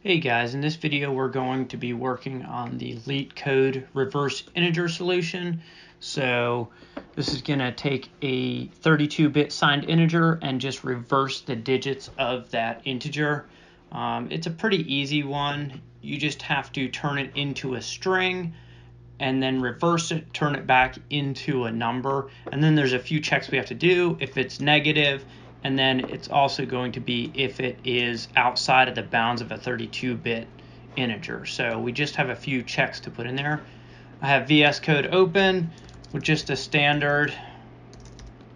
Hey guys, in this video we're going to be working on the LeetCode reverse integer solution. So this is going to take a 32-bit signed integer and just reverse the digits of that integer. It's a pretty easy one. You just have to turn it into a string and then reverse it, turn it back into a number. And then there's a few checks we have to do. If it's negative, and then it's also going to be if it is outside of the bounds of a 32-bit integer. So we just have a few checks to put in there. I have VS Code open with just a standard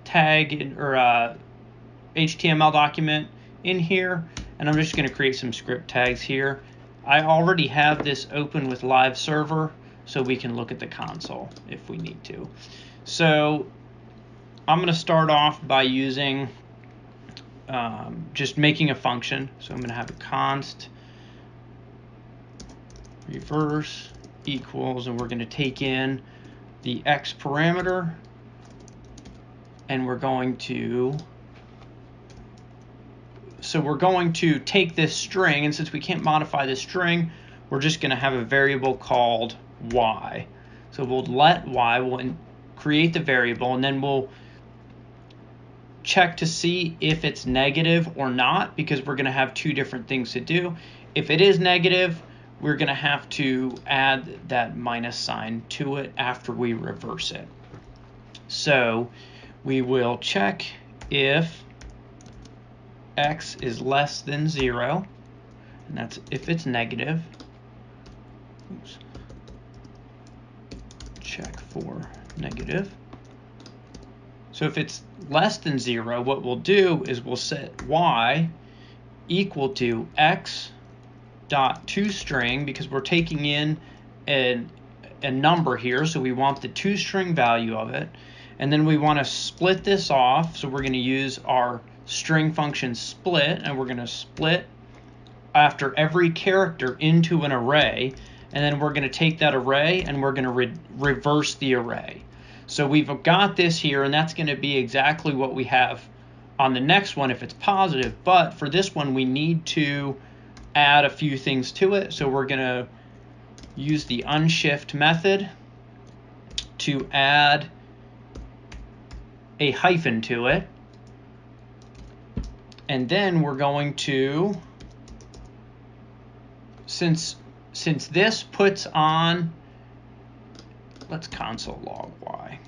tag or HTML document in here, and I'm just going to create some script tags here. I already have this open with live server, so we can look at the console if we need to. So I'm going to start off by using just making a function. So I'm going to have a const reverse equals, and we're going to take in the x parameter, and we're going to take this string, and since we can't modify this string, we're just going to have a variable called y. So we'll let y, we'll create the variable, and then we'll check to see if it's negative or not, because we're going to have two different things to do. If it is negative, we're going to have to add that minus sign to it after we reverse it. So we will check if x is less than 0, and that's if it's negative. Oops. Check for negative. So if it's less than 0, what we'll do is we'll set y equal to x dot toString, because we're taking in a number here, so we want the toString value of it, and then we want to split this off. So we're going to use our string function split, and we're going to split after every character into an array, and then we're going to take that array and we're going to reverse the array. So we've got this here, and that's going to be exactly what we have on the next one if it's positive. But for this one, we need to add a few things to it. So we're going to use the unshift method to add a hyphen to it. And then we're going to, since this puts on, let's console log y.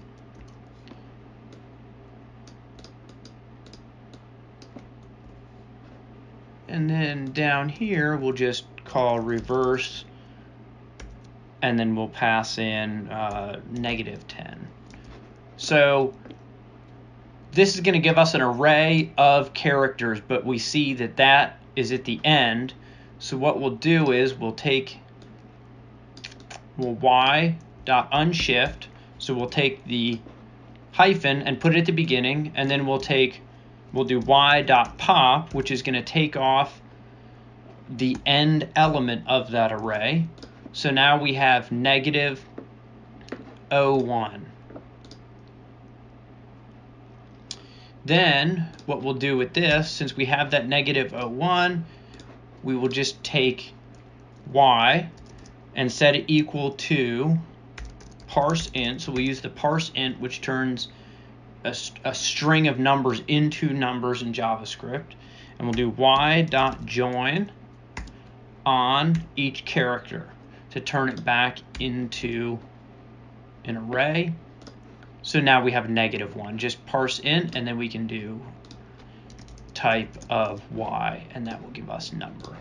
And then down here, we'll just call reverse, and then we'll pass in -10. So this is going to give us an array of characters, but we see that that is at the end. So what we'll do is we'll y.unshift, so we'll take the hyphen and put it at the beginning, and then we'll do y.pop, which is going to take off the end element of that array. So now we have -01. Then what we'll do with this, since we have that -01, we will just take y and set it equal to parse int. So we use the parse int, which turns a string of numbers into numbers in JavaScript. And we'll do y.join on each character to turn it back into an array. So now we have -1. Just parse int, and then we can do type of y, and that will give us number.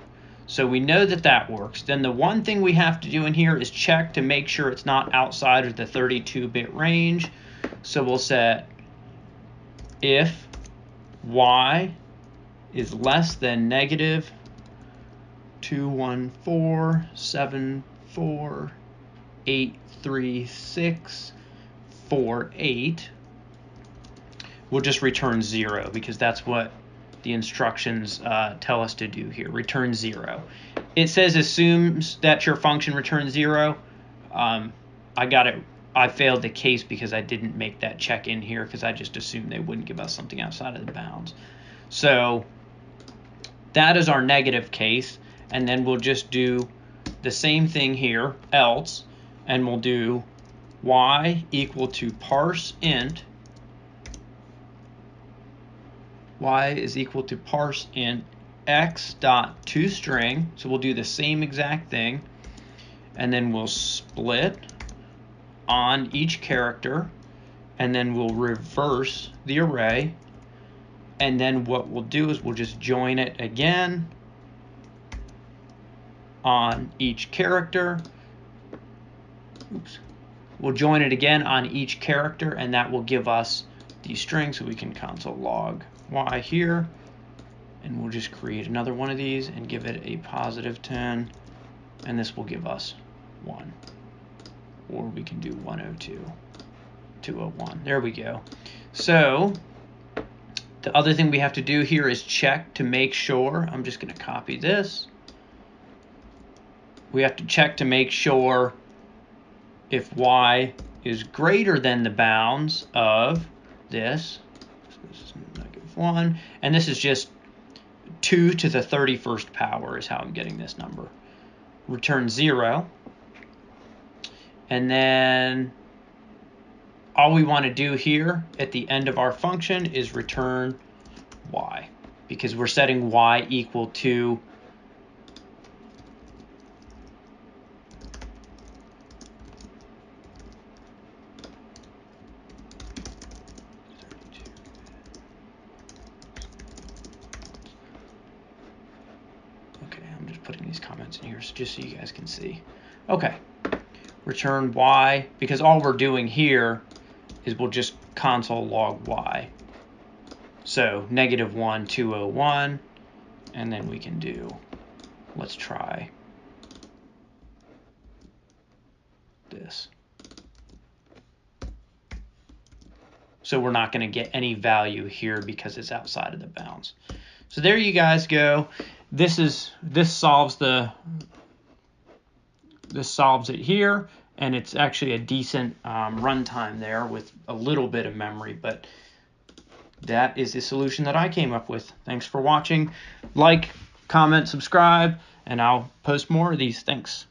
So we know that that works. Then the one thing we have to do in here is check to make sure it's not outside of the 32-bit range. So we'll set if y is less than -214748368, we'll just return 0, because that's what the instructions tell us to do here. Return 0. It says assumes that your function returns 0. I failed the case because I didn't make that check in here, because I just assumed they wouldn't give us something outside of the bounds. So that is our negative case. and then we'll just do the same thing here, else, and we'll do y equal to parse int. Y is equal to parse int x dot toString. So we'll do the same exact thing, and then we'll split on each character, and then we'll reverse the array, and then what we'll do is we'll just join it again on each character. Oops. We'll join it again on each character, and that will give us the string. So we can console log y here, and we'll just create another one of these and give it a +10, and this will give us 1. Or we can do 102, 201. There we go. So the other thing we have to do here is check to make sure. I'm just going to copy this. We have to check to make sure if y is greater than the bounds of this. So this is -1, and this is just 2 to the 31st power is how I'm getting this number. Return 0. And then all we want to do here at the end of our function is return y, because we're setting y equal to putting these comments in here just so you guys can see. Okay, return y, because all we're doing here is we'll just console log y. So -1, 201, and then we can do, let's try this. So we're not going to get any value here because it's outside of the bounds. So there you guys go. This solves it here, and it's actually a decent runtime there with a little bit of memory, but that is the solution that I came up with. Thanks for watching. Like, comment, subscribe, and I'll post more of these. Thanks.